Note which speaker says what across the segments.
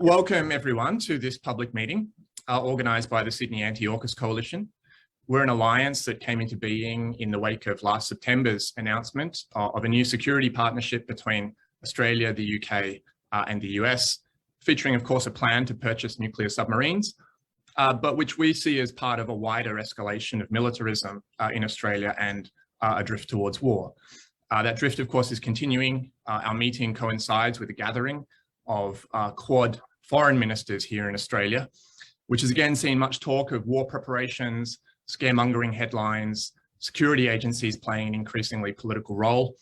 Speaker 1: Welcome everyone to this public meeting organised by the Sydney Anti-AUKUS Coalition. We're an alliance that came into being in the wake of last September's announcement of a new security partnership between Australia, the UK and the US, featuring of course a plan to purchase nuclear submarines, but which we see as part of a wider escalation of militarism in Australia and a drift towards war. That drift of course is continuing. Our meeting coincides with a gathering of Quad foreign ministers here in Australia, which has again seen much talk of war preparations, scaremongering headlines, security agencies playing an increasingly political role.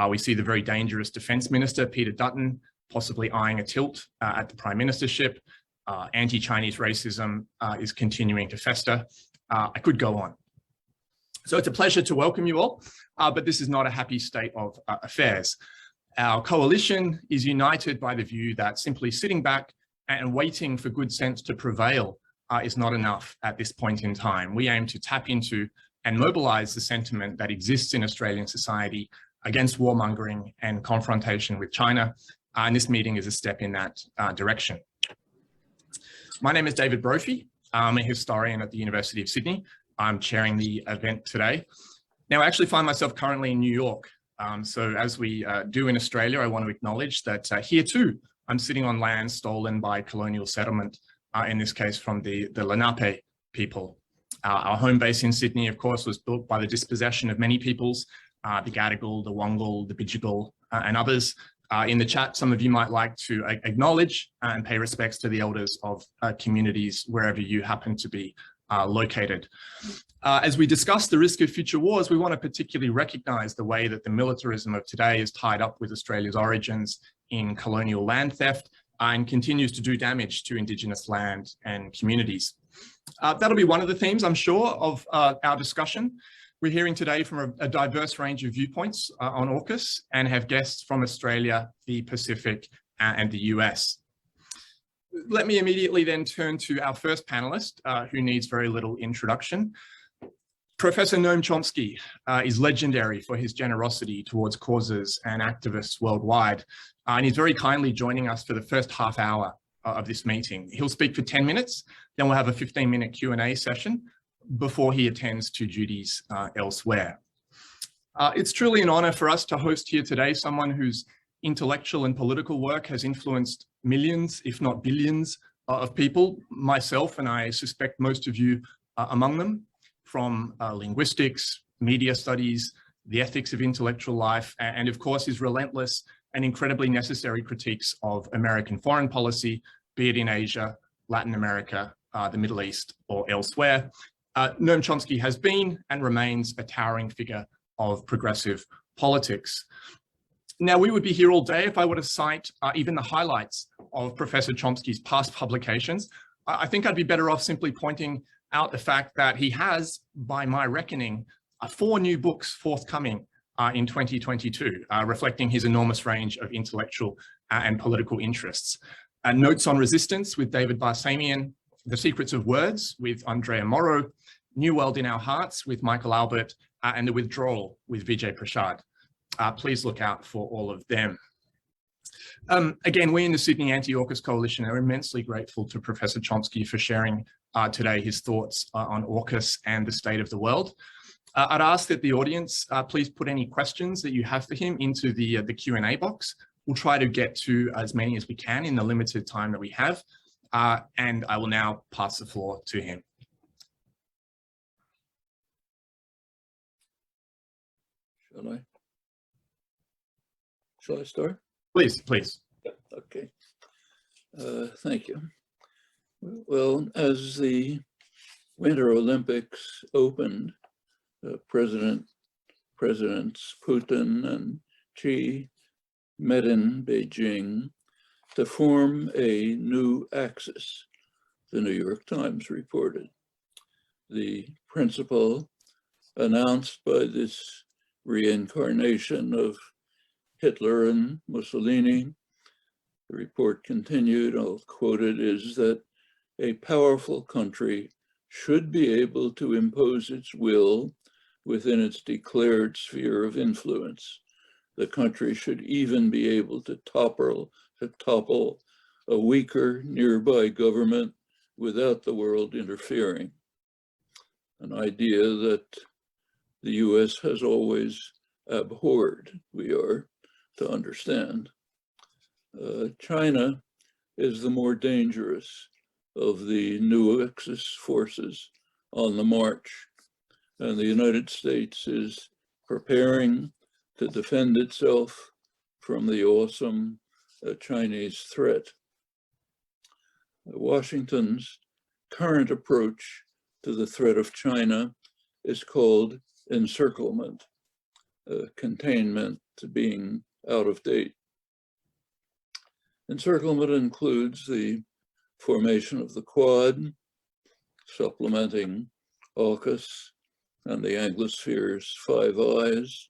Speaker 1: We see the very dangerous Defence Minister, Peter Dutton, possibly eyeing a tilt at the Prime Ministership. Anti-Chinese racism is continuing to fester. I could go on. So it's a pleasure to welcome you all, but this is not a happy state of affairs. Our coalition is united by the view that simply sitting back and waiting for good sense to prevail is not enough at this point in time. We aim to tap into and mobilise the sentiment that exists in Australian society against warmongering and confrontation with China, and this meeting is a step in that direction. My name is David Brophy. I'm a historian at the University of Sydney. I'm chairing the event today. Now, I actually find myself currently in New York. So as we do in Australia, I want to acknowledge that here too, I'm sitting on land stolen by colonial settlement, in this case from the Lenape people. Our home base in Sydney, of course, was built by the dispossession of many peoples, the Gadigal, the Wongal, the Bidjigal, and others. In the chat, some of you might like to acknowledge and pay respects to the elders of communities wherever you happen to be located. As we discuss the risk of future wars, we want to particularly recognise the way that the militarism of today is tied up with Australia's origins in colonial land theft and continues to do damage to Indigenous land and communities. That'll be one of the themes, I'm sure, of our discussion. We're hearing today from a diverse range of viewpoints on AUKUS and have guests from Australia, the Pacific, and the US. Let me immediately then turn to our first panelist, who needs very little introduction. Professor Noam Chomsky is legendary for his generosity towards causes and activists worldwide, and he's very kindly joining us for the first half hour of this meeting. He'll speak for 10 minutes, then we'll have a 15-minute Q&A session before he attends to duties elsewhere. It's truly an honour for us to host here today someone whose intellectual and political work has influenced millions, if not billions, of people, myself, and I suspect most of you among them, from linguistics, media studies, the ethics of intellectual life, and of course his relentless and incredibly necessary critiques of American foreign policy, be it in Asia, Latin America, the Middle East, or elsewhere. Noam Chomsky has been and remains a towering figure of progressive politics. Now, we would be here all day if I were to cite even the highlights of Professor Chomsky's past publications. I think I'd be better off simply pointing out the fact that he has, by my reckoning, 4 new books forthcoming in 2022, reflecting his enormous range of intellectual and political interests. Notes on Resistance with David Barsamian, The Secrets of Words with Andrea Morrow, New World in Our Hearts with Michael Albert, and The Withdrawal with Vijay Prashad. Please look out for all of them. Again, we in the Sydney Anti-AUKUS Coalition are immensely grateful to Professor Chomsky for sharing today his thoughts on AUKUS and the state of the world. I'd ask that the audience please put any questions that you have for him into the Q&A box. We'll try to get to as many as we can in the limited time that we have, and I will now pass the floor to him.
Speaker 2: Shall I start?
Speaker 1: Please, please.
Speaker 2: Yeah, okay. Thank you. Well, as the Winter Olympics opened, Presidents Putin and Xi met in Beijing to form a new axis, the New York Times reported. The principle announced by this reincarnation of Hitler and Mussolini, the report continued, I'll quote it, is that a powerful country should be able to impose its will within its declared sphere of influence. The country should even be able to topple a weaker nearby government without the world interfering, an idea that the US has always abhorred, we are to understand. China is the more dangerous of the new Axis forces on the march, and the United States is preparing to defend itself from the awesome Chinese threat. Washington's current approach to the threat of China is called encirclement, containment being out of date. Encirclement includes the formation of the Quad, supplementing AUKUS and the Anglosphere's Five Eyes,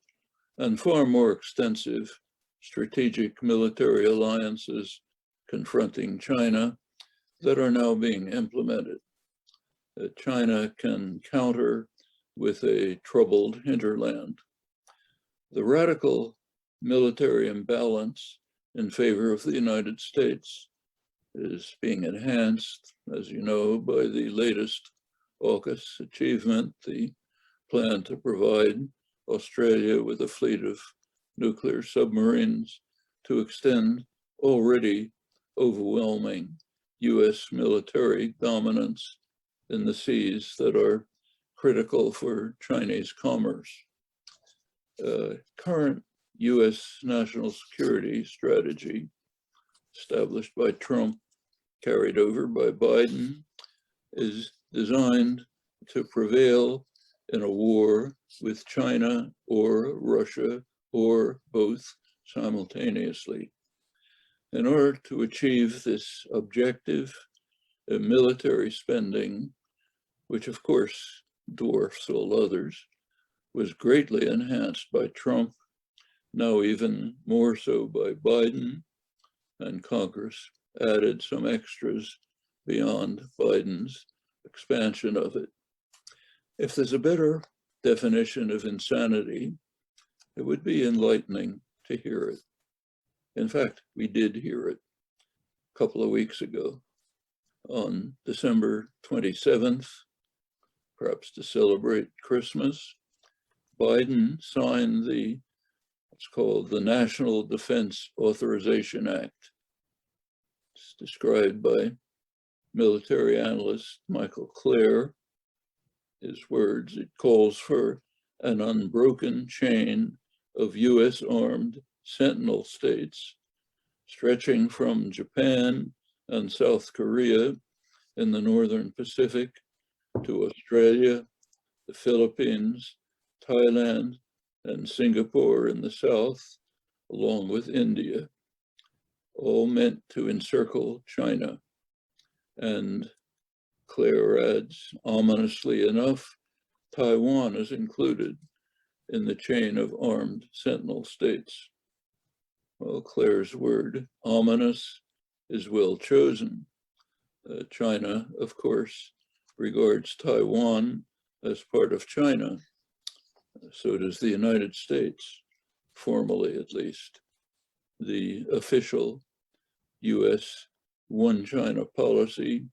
Speaker 2: and far more extensive strategic military alliances confronting China that are now being implemented. China can counter with a troubled hinterland. The radical military imbalance in favor of the United States is being enhanced, as you know, by the latest AUKUS achievement, the plan to provide Australia with a fleet of nuclear submarines to extend already overwhelming US military dominance in the seas that are critical for Chinese commerce. Current US national security strategy, established by Trump, carried over by Biden, is designed to prevail in a war with China or Russia or both simultaneously. In order to achieve this objective, military spending, which of course dwarfs all others, was greatly enhanced by Trump, now even more so by Biden, and Congress added some extras beyond Biden's expansion of it. If there's a better definition of insanity, it would be enlightening to hear it. In fact, we did hear it a couple of weeks ago. On December 27th, perhaps to celebrate Christmas, Biden signed what's called the National Defense Authorization Act. It's described by military analyst Michael Clare. His words, it calls for an unbroken chain of US armed sentinel states stretching from Japan and South Korea in the Northern Pacific to Australia, the Philippines, Thailand, and Singapore in the South, along with India, all meant to encircle China. And Clare adds, ominously enough, Taiwan is included in the chain of armed sentinel states. Well, Clare's word, ominous, is well chosen. China, of course, regards Taiwan as part of China. So does the United States, formally at least. The official US One China policy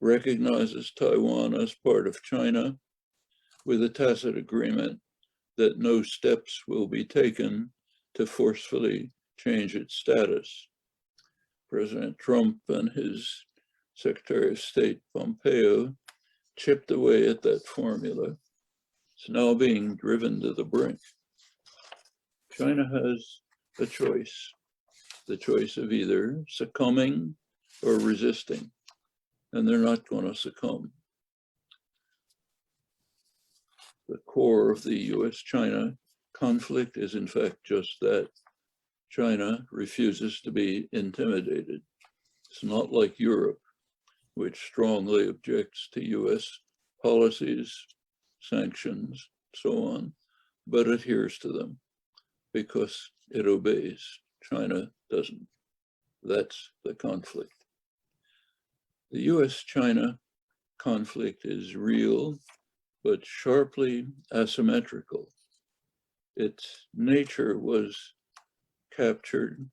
Speaker 2: recognizes Taiwan as part of China with a tacit agreement that no steps will be taken to forcefully change its status. President Trump and his Secretary of State Pompeo chipped away at that formula. It's now being driven to the brink. China has a choice, the choice of either succumbing or resisting, and they're not going to succumb. The core of the US-China conflict is in fact just that. China refuses to be intimidated. It's not like Europe, which strongly objects to US policies, sanctions, so on, but adheres to them because it obeys. China doesn't. That's the conflict. The US-China conflict is real, but sharply asymmetrical. Its nature was captured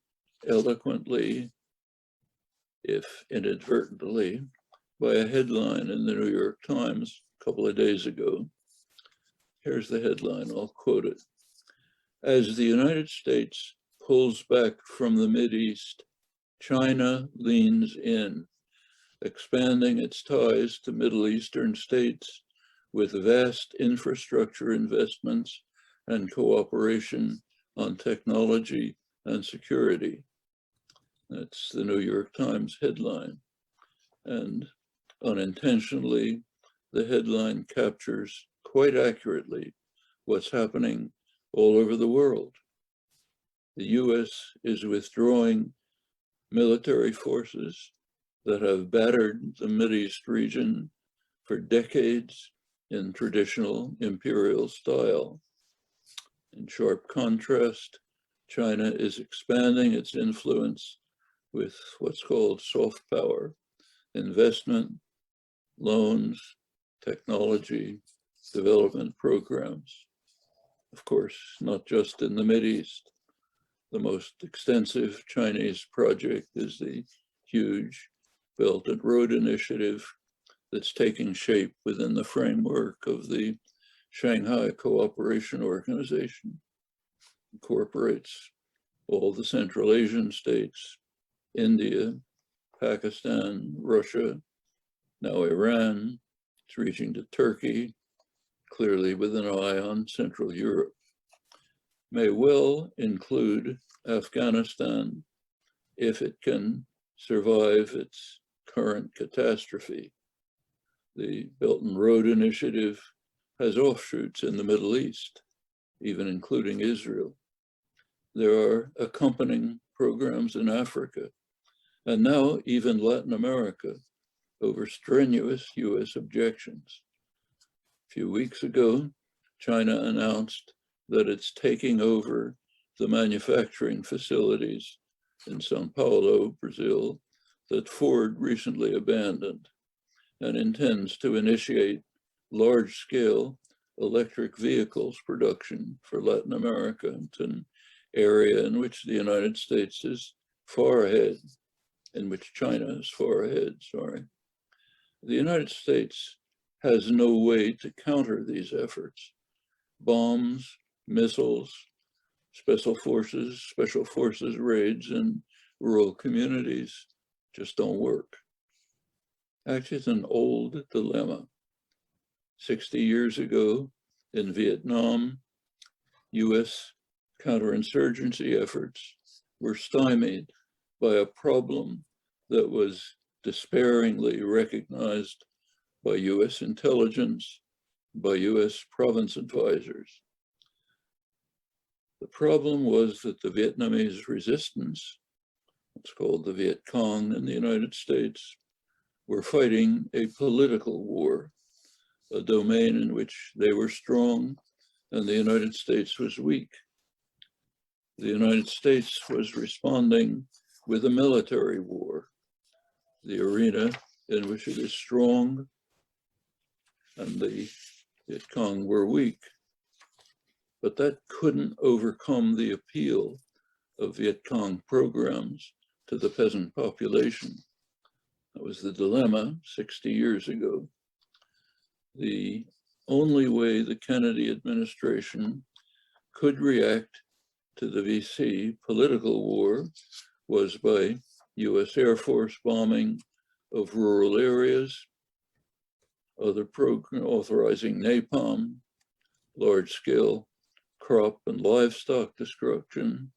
Speaker 2: eloquently if inadvertently, by a headline in the New York Times a couple of days ago. Here's the headline, I'll quote it. As the United States pulls back from the Mideast, China leans in, expanding its ties to Middle Eastern states with vast infrastructure investments and cooperation on technology and security. That's the New York Times headline. And unintentionally, the headline captures quite accurately what's happening all over the world. The US is withdrawing military forces that have battered the Mideast region for decades in traditional imperial style. In sharp contrast, China is expanding its influence with what's called soft power, investment, loans, technology, development programs. Of course, not just in the Mideast. The most extensive Chinese project is the huge Belt and Road Initiative that's taking shape within the framework of the Shanghai Cooperation Organization. Incorporates all the Central Asian states, India, Pakistan, Russia, now Iran. It's reaching to Turkey, clearly with an eye on Central Europe. May well include Afghanistan if it can survive its current catastrophe. The Belt and Road Initiative has offshoots in the Middle East, even including Israel. There are accompanying programs in Africa, and now even Latin America, over strenuous US objections. A few weeks ago, China announced that it's taking over the manufacturing facilities in Sao Paulo, Brazil, that Ford recently abandoned, and intends to initiate large-scale electric vehicles production for Latin America. It's an area in which the United States is far ahead, in which China is far ahead, sorry. The United States has no way to counter these efforts. Bombs, missiles, special forces raids in rural communities just don't work. Actually, it's an old dilemma. 60 years ago in Vietnam, US counterinsurgency efforts were stymied by a problem that was despairingly recognized by US intelligence, by US province advisors. The problem was that the Vietnamese resistance, what's called the Viet Cong in the United States, were fighting a political war, a domain in which they were strong and the United States was weak. The United States was responding with a military war, the arena in which it is strong and the Viet Cong were weak. But that couldn't overcome the appeal of Viet Cong programs to the peasant population. That was the dilemma 60 years ago. The only way the Kennedy administration could react to the VC political war was by US Air Force bombing of rural areas, other program authorizing napalm, large-scale crop and livestock destruction,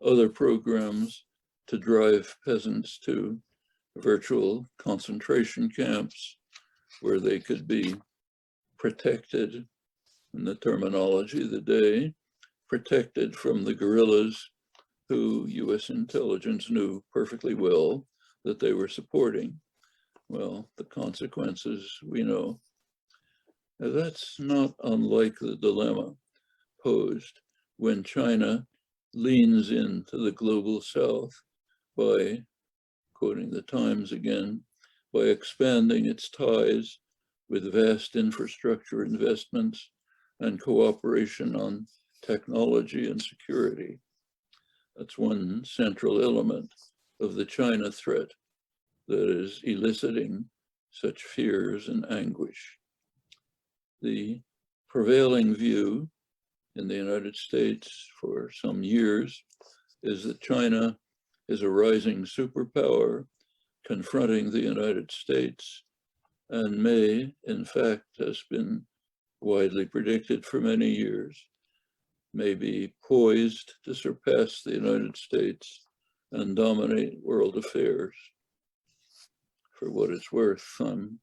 Speaker 2: other programs to drive peasants to virtual concentration camps where they could be protected, in the terminology of the day, protected from the guerrillas who US intelligence knew perfectly well that they were supporting. Well, the consequences we know. Now, that's not unlike the dilemma posed when China leans into the global South by, quoting the Times again, by expanding its ties with vast infrastructure investments and cooperation on technology and security. That's one central element of the China threat that is eliciting such fears and anguish. The prevailing view in the United States for some years is that China is a rising superpower confronting the United States and may, in fact, has been widely predicted for many years, may be poised to surpass the United States and dominate world affairs. For what it's worth, I'm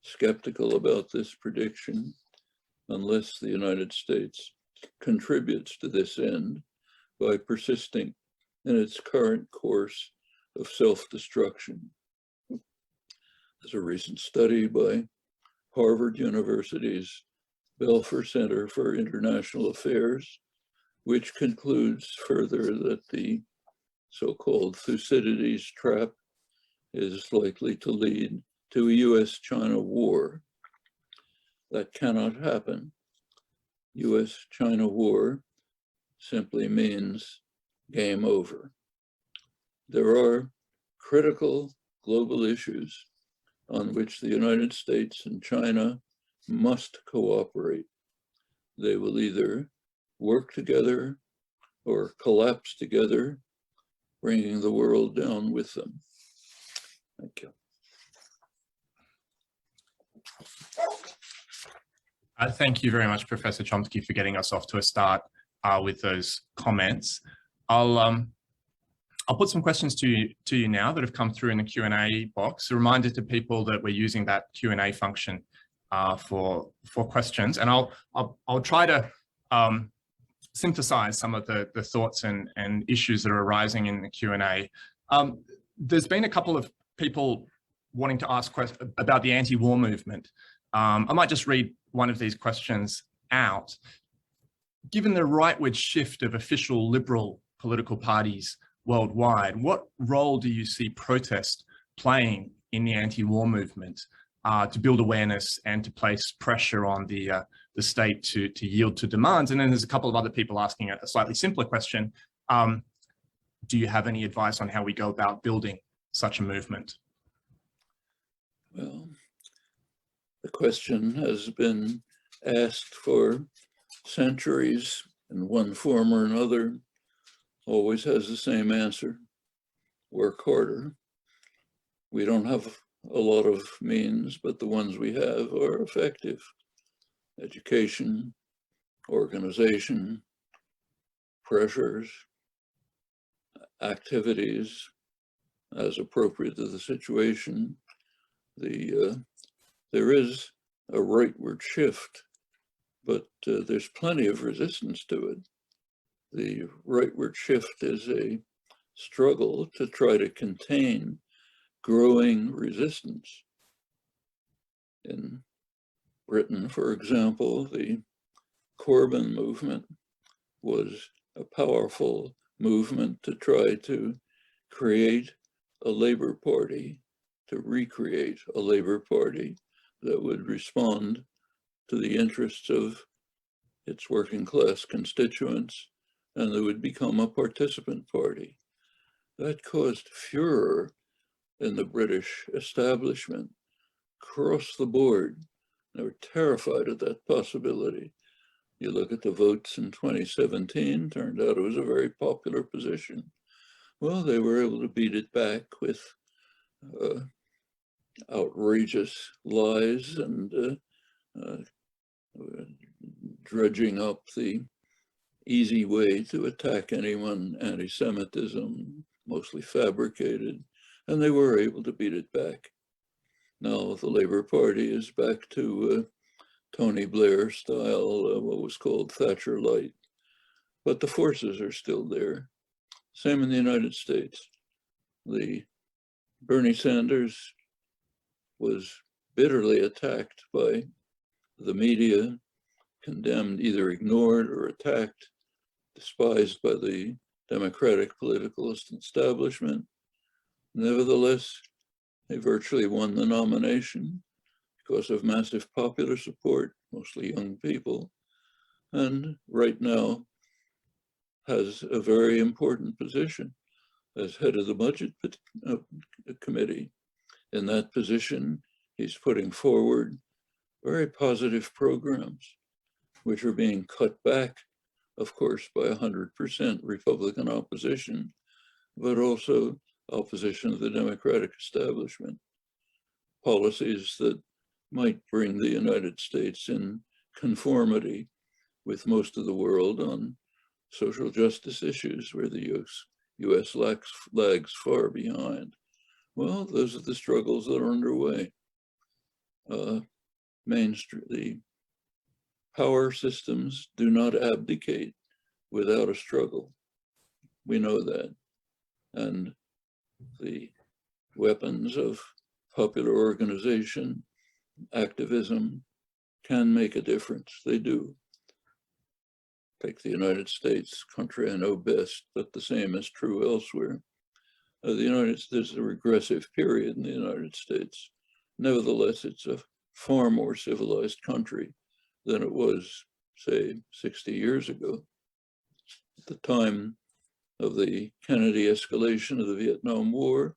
Speaker 2: skeptical about this prediction unless the United States contributes to this end by persisting in its current course of self-destruction. There's a recent study by Harvard University's Belfer Center for International Affairs, which concludes further that the so-called Thucydides trap is likely to lead to a US-China war. That cannot happen. US-China war simply means game over. There are critical global issues on which the United States and China must cooperate. They will either work together or collapse together, bringing the world down with them. Thank you.
Speaker 1: Thank you very much, Professor Chomsky, for getting us off to a start with those comments. I'll put some questions to you now that have come through in the Q&A box. A reminder to people that we're using that Q&A function for questions, and I'll try to synthesize some of the thoughts and issues that are arising in the Q&A. There's been a couple of people wanting to ask questions about the anti-war movement. I might just read one of these questions out. Given the rightward shift of official liberal political parties worldwide, what role do you see protest playing in the anti-war movement to build awareness and to place pressure on the state to yield to demands? And then there's a couple of other people asking a slightly simpler question. Do you have any advice on how we go about building such a movement?
Speaker 2: Well, the question has been asked for centuries in one form or another, always has the same answer: work harder. We don't have a lot of means, but the ones we have are effective. Education, organization, pressures, activities as appropriate to the situation. There is a rightward shift, but there's plenty of resistance to it. The rightward shift is a struggle to try to contain growing resistance. In Britain, for example, the Corbyn movement was a powerful movement to try to create a Labour Party, to recreate a Labour Party that would respond to the interests of its working class constituents, and that would become a participant party. That caused furor in the British establishment across the board. They were terrified of that possibility. You look at the votes in 2017, turned out it was a very popular position. Well, they were able to beat it back with outrageous lies and dredging up the easy way to attack anyone, anti-Semitism, mostly fabricated, and they were able to beat it back. Now the Labour Party is back to Tony Blair style, what was called Thatcher Light, but the forces are still there. Same in the United States. Bernie Sanders was bitterly attacked by the media, condemned, either ignored or attacked, despised by the Democratic political establishment. Nevertheless, he virtually won the nomination because of massive popular support, mostly young people, and right now has a very important position as head of the budget committee. in that position, he's putting forward very positive programs, which are being cut back, of course, by 100% Republican opposition, but also opposition of the Democratic establishment. Policies that might bring the United States in conformity with most of the world on social justice issues, where the US lags far behind. Well, those are the struggles that are underway. The power systems do not abdicate without a struggle. We know that. And the weapons of popular organization, activism, can make a difference. They do. Take the United States, country I know best, but the same is true elsewhere. There's a regressive period in the United States. Nevertheless, it's a far more civilized country than it was, say, 60 years ago. At the time of the Kennedy escalation of the Vietnam War,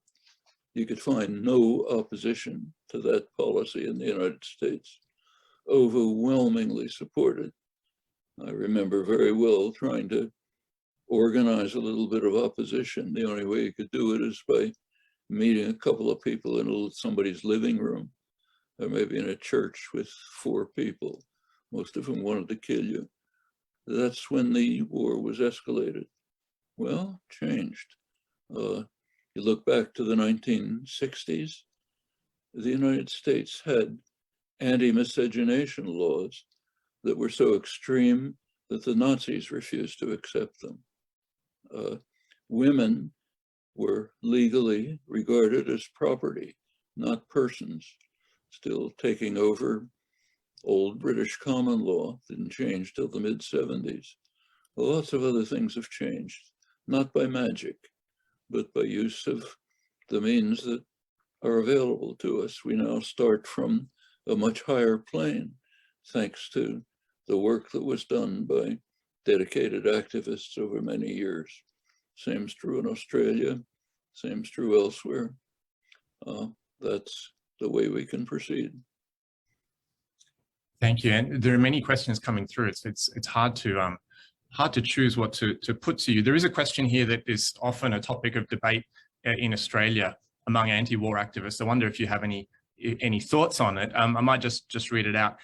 Speaker 2: you could find no opposition to that policy in the United States, overwhelmingly supported. I remember very well trying to organize a little bit of opposition. The only way you could do it is by meeting a couple of people in somebody's living room, or maybe in a church with 4 people, most of whom wanted to kill you. That's when the war was escalated. Well, changed. You look back to the 1960s, the United States had anti-miscegenation laws that were so extreme that the Nazis refused to accept them. Women were legally regarded as property, not persons, still taking over old British common law, didn't change till the mid-70s. Lots of other things have changed, not by magic, but by use of the means that are available to us. We now start from a much higher plane, thanks to the work that was done by dedicated activists over many years. Same's true in Australia, same's true elsewhere. That's the way we can proceed.
Speaker 1: Thank you. And there are many questions coming through. It's hard to choose what to put to you. There is a question here that is often a topic of debate in Australia among anti-war activists. I wonder if you have any thoughts on it. I might just read it out.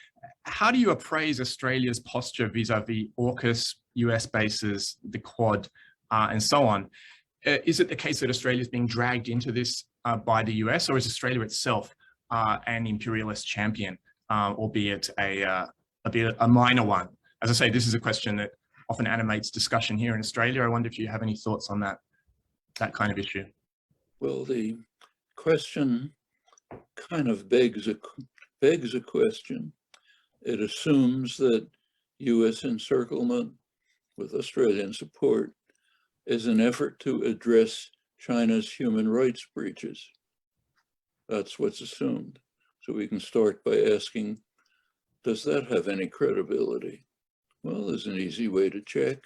Speaker 1: How do you appraise Australia's posture vis-a-vis AUKUS, US bases, the Quad, and so on? Is it the case that Australia is being dragged into this by the US, or is Australia itself an imperialist champion, albeit a minor one? As I say, this is a question that often animates discussion here in Australia. I wonder if you have any thoughts on that kind of issue.
Speaker 2: Well, the question kind of begs a question. It assumes that US encirclement with Australian support is an effort to address China's human rights breaches. That's what's assumed. So we can start by asking, does that have any credibility? Well, there's an easy way to check.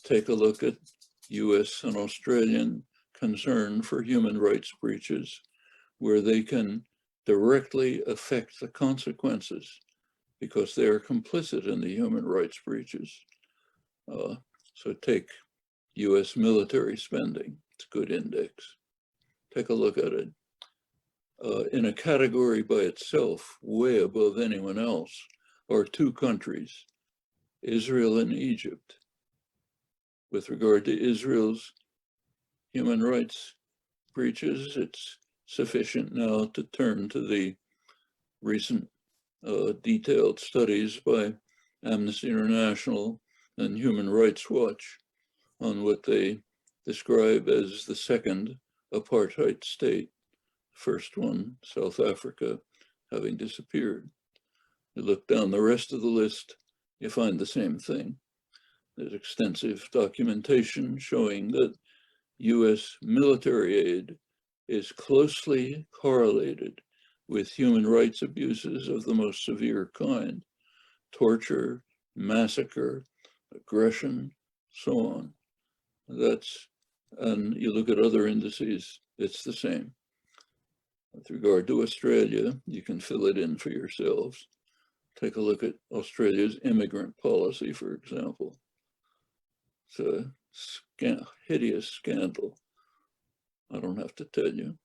Speaker 2: Take a look at US and Australian concern for human rights breaches, where they can directly affect the consequences because they are complicit in the human rights breaches. So take US military spending, it's a good index. Take a look at it. In a category by itself, way above anyone else, are 2 countries, Israel and Egypt. With regard to Israel's human rights breaches, it's sufficient now to turn to the recent detailed studies by Amnesty International and Human Rights Watch on what they describe as the second apartheid state. First one, South Africa, having disappeared. You look down the rest of the list, you find the same thing. There's extensive documentation showing that US military aid is closely correlated with human rights abuses of the most severe kind: torture, massacre, aggression, so on. And you look at other indices, it's the same. With regard to Australia, you can fill it in for yourselves. Take a look at Australia's immigrant policy, for example. It's a hideous scandal. I don't have to tell you.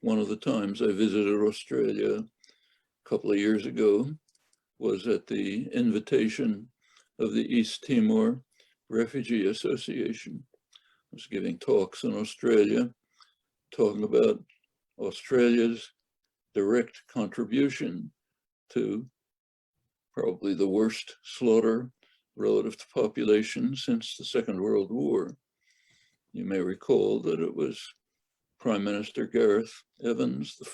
Speaker 2: One of the times I visited Australia a couple of years ago was at the invitation of the East Timor Refugee Association. I was giving talks in Australia, talking about Australia's direct contribution to probably the worst slaughter relative to population since the Second World War. You may recall that it was Prime Minister Gareth Evans, the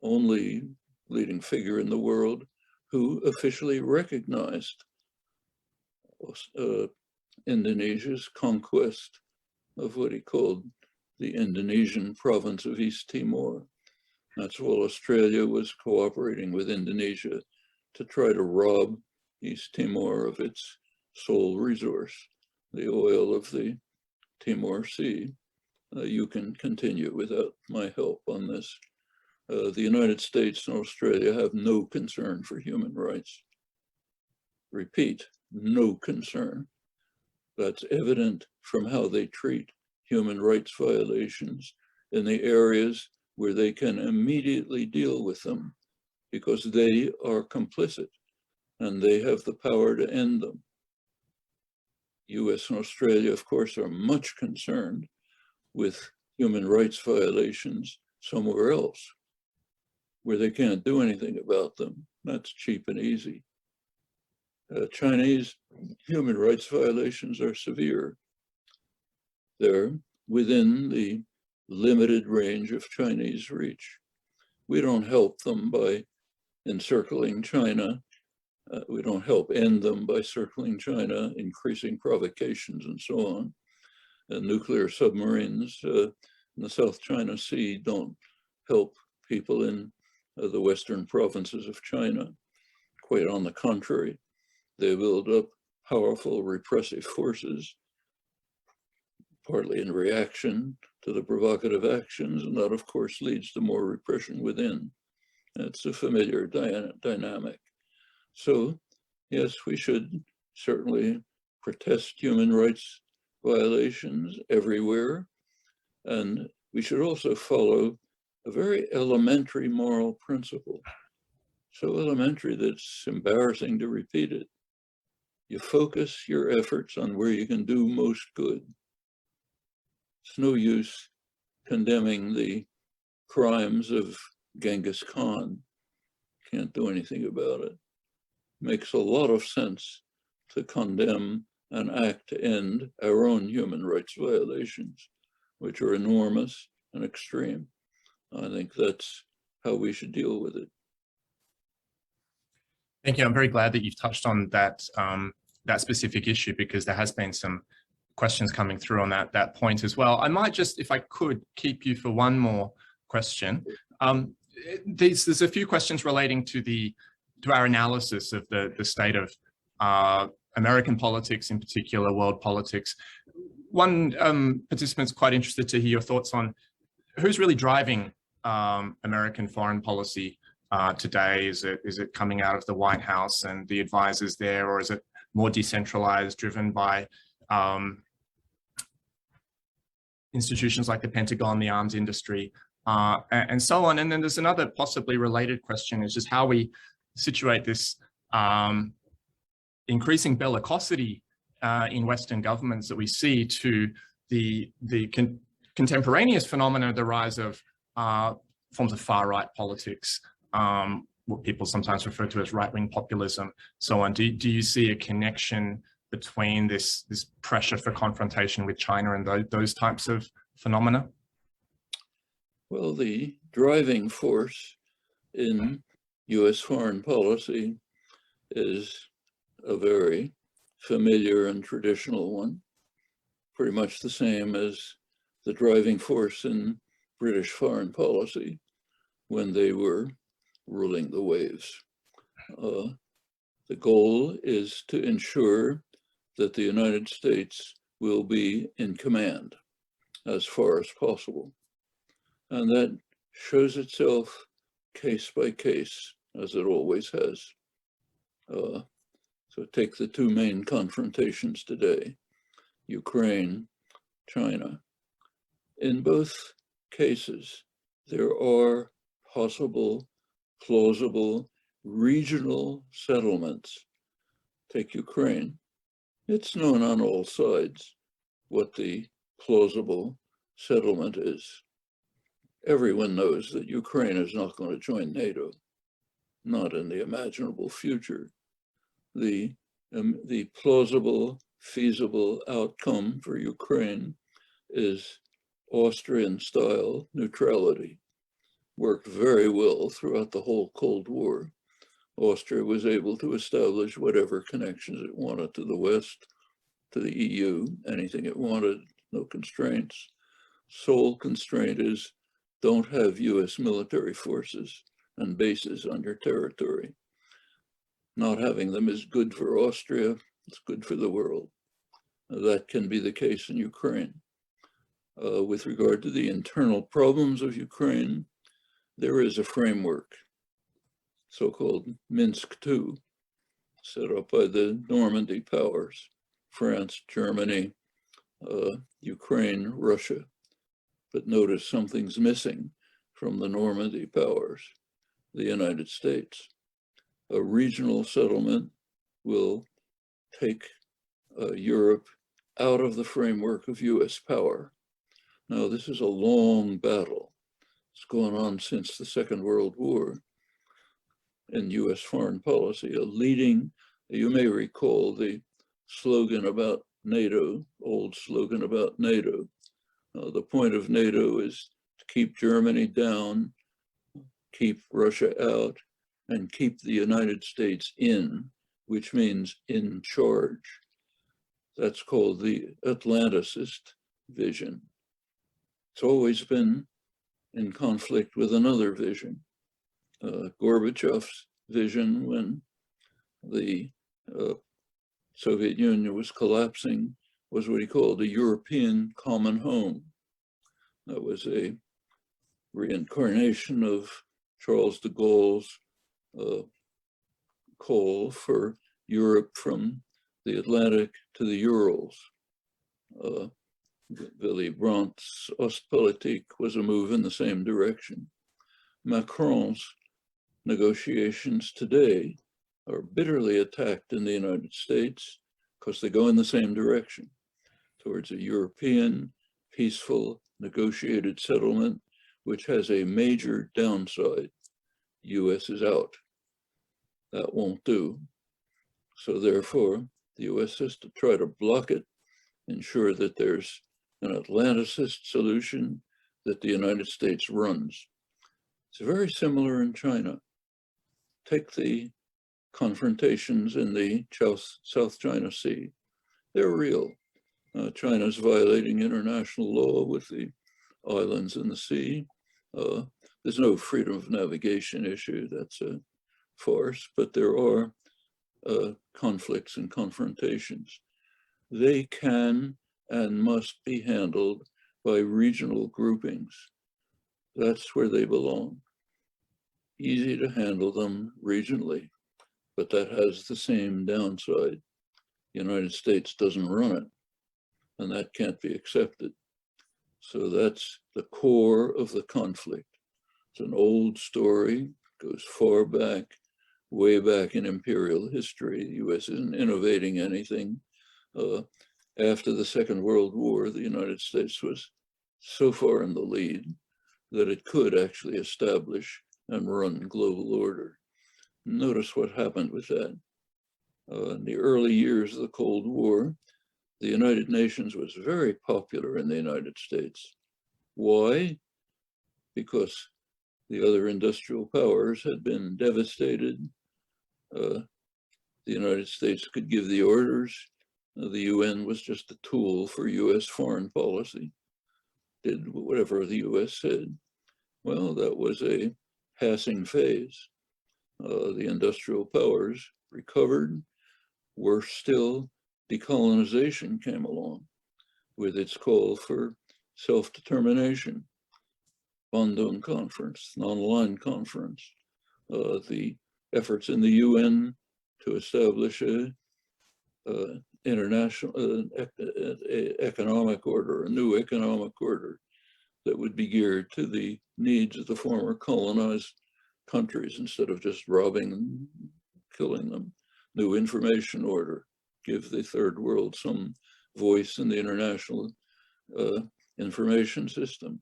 Speaker 2: only leading figure in the world, who officially recognized Indonesia's conquest of what he called the Indonesian province of East Timor. That's while Australia was cooperating with Indonesia to try to rob East Timor of its sole resource, the oil of the Timor Sea. You can continue without my help on this. The United States and Australia have no concern for human rights. Repeat, no concern. That's evident from how they treat human rights violations in the areas where they can immediately deal with them because they are complicit and they have the power to end them. US and Australia, of course, are much concerned with human rights violations somewhere else where they can't do anything about them. That's cheap and easy. Chinese human rights violations are severe. They're within the limited range of Chinese reach. We don't help them by encircling China. We don't help end them by circling China, increasing provocations and so on. Nuclear submarines in the South China Sea don't help people in the western provinces of China. Quite on the contrary, they build up powerful repressive forces, partly in reaction to the provocative actions, and that of course leads to more repression within. It's a familiar dynamic. So yes, we should certainly protest human rights violations everywhere, and we should also follow a very elementary moral principle, so elementary that it's embarrassing to repeat it. You focus your efforts on where you can do most good. It's no use condemning the crimes of Genghis Khan. Can't do anything about it. Makes a lot of sense to condemn and act to end our own human rights violations, which are enormous and extreme. I think that's how we should deal with it.
Speaker 1: Thank you. I'm very glad that you've touched on that, that specific issue, because there has been some questions coming through on that point as well. I might just, if I could, keep you for one more question. There's a few questions relating to our analysis of the state of American politics, in particular, world politics. One participant's quite interested to hear your thoughts on who's really driving American foreign policy today. Is it coming out of the White House and the advisors there, or is it more decentralized, driven by institutions like the Pentagon, the arms industry, and so on? And then there's another possibly related question, is just how we situate this increasing bellicosity in Western governments that we see to the contemporaneous phenomena, the rise of forms of far-right politics, what people sometimes refer to as right-wing populism, so on. Do you see a connection between this pressure for confrontation with China and those types of phenomena?
Speaker 2: Well, the driving force in US foreign policy is a very familiar and traditional one, pretty much the same as the driving force in British foreign policy when they were ruling the waves. The goal is to ensure that the United States will be in command as far as possible. And that shows itself case by case, as it always has. So take the two main confrontations today, Ukraine, China. In both cases, there are possible, plausible, regional settlements. Take Ukraine. It's known on all sides what the plausible settlement is. Everyone knows that Ukraine is not going to join NATO, not in the imaginable future. The plausible, feasible outcome for Ukraine is Austrian-style neutrality. Worked very well throughout the whole Cold War. Austria was able to establish whatever connections it wanted to the West, to the EU, anything it wanted, no constraints. Sole constraint is don't have US military forces and bases on your territory. Not having them is good for Austria, it's good for the world. That can be the case in Ukraine. With regard to the internal problems of Ukraine, there is a framework, so-called Minsk II, set up by the Normandy powers, France, Germany, Ukraine, Russia. But notice something's missing from the Normandy powers, the United States. A regional settlement will take Europe out of the framework of US power. Now, this is a long battle. It's gone on since the Second World War in US foreign policy. You may recall the slogan about NATO, old slogan about NATO. The point of NATO is to keep Germany down, keep Russia out, and keep the United States in, which means in charge. That's called the Atlanticist vision. It's always been in conflict with another vision. Gorbachev's vision when the Soviet Union was collapsing was what he called a European common home. That was a reincarnation of Charles de Gaulle's call for Europe from the Atlantic to the Urals. Willy Brandt's Ostpolitik was a move in the same direction. Macron's negotiations today are bitterly attacked in the United States because they go in the same direction, towards a European, peaceful, negotiated settlement, which has a major downside. US is out. That won't do. So therefore, the US has to try to block it, ensure that there's an Atlanticist solution that the United States runs. It's very similar in China. Take the confrontations in the South China Sea. They're real. China's violating international law with the islands in the sea. There's no freedom of navigation issue. That's a farce, but there are conflicts and confrontations. They can and must be handled by regional groupings. That's where they belong. Easy to handle them regionally, but that has the same downside. The United States doesn't run it, and that can't be accepted. So that's the core of the conflict. It's an old story, goes far back, way back in imperial history. The US isn't innovating anything. After the Second World War, the United States was so far in the lead that it could actually establish and run global order. Notice what happened with that. In the early years of the Cold War, the United Nations was very popular in the United States. Why? Because the other industrial powers had been devastated. The United States could give the orders. The UN was just a tool for US foreign policy, did whatever the US said. Well, that was a passing phase. The industrial powers recovered. Worse still, decolonization came along with its call for self-determination. Bandung Conference, an online conference, the efforts in the UN to establish a international economic order, a new economic order that would be geared to the needs of the former colonized countries instead of just robbing and killing them. New information order, give the third world some voice in the international information system.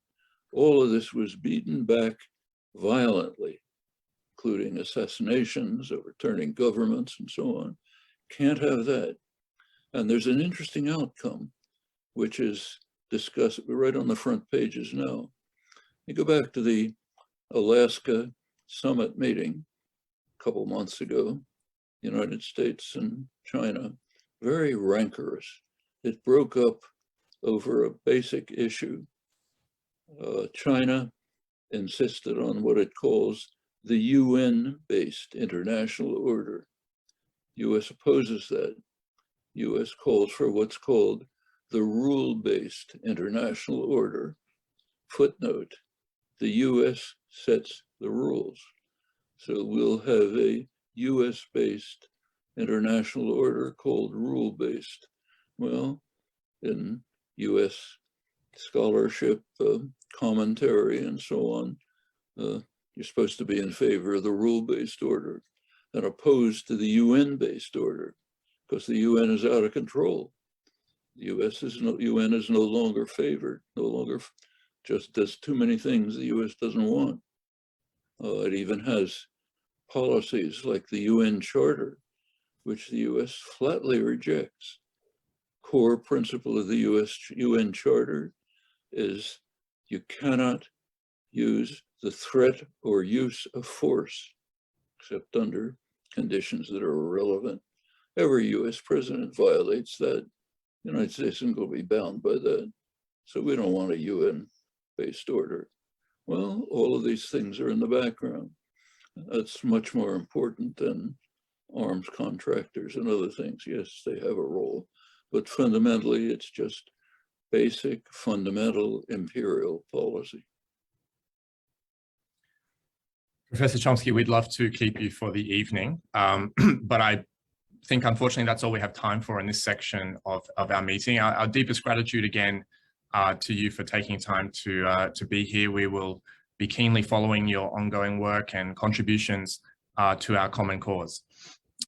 Speaker 2: All of this was beaten back violently, including assassinations, overturning governments, and so on. Can't have that. And there's an interesting outcome, which is discussed right on the front pages now. You go back to the Alaska summit meeting a couple months ago, United States and China, very rancorous. It broke up over a basic issue. China insisted on what it calls the UN-based international order. US opposes that. US calls for what's called the rule-based international order. Footnote, the US sets the rules. So we'll have a US-based international order called rule-based. Well, in US scholarship, commentary, and so on, you're supposed to be in favor of the rule-based order and opposed to the UN-based order, because the UN is out of control. The UN is no longer favored, no longer just does too many things the US doesn't want. It even has policies like the UN Charter, which the US flatly rejects. Core principle of the UN Charter is you cannot use the threat or use of force, except under conditions that are irrelevant. Every US president violates that. The United States isn't going to be bound by that. So we don't want a UN-based order. Well, all of these things are in the background. That's much more important than arms contractors and other things. Yes, they have a role, but fundamentally, it's just basic, fundamental imperial policy.
Speaker 1: Professor Chomsky, we'd love to keep you for the evening, but I think unfortunately that's all we have time for in this section of our meeting. Our deepest gratitude again to you for taking time to be here. We will be keenly following your ongoing work and contributions to our common cause.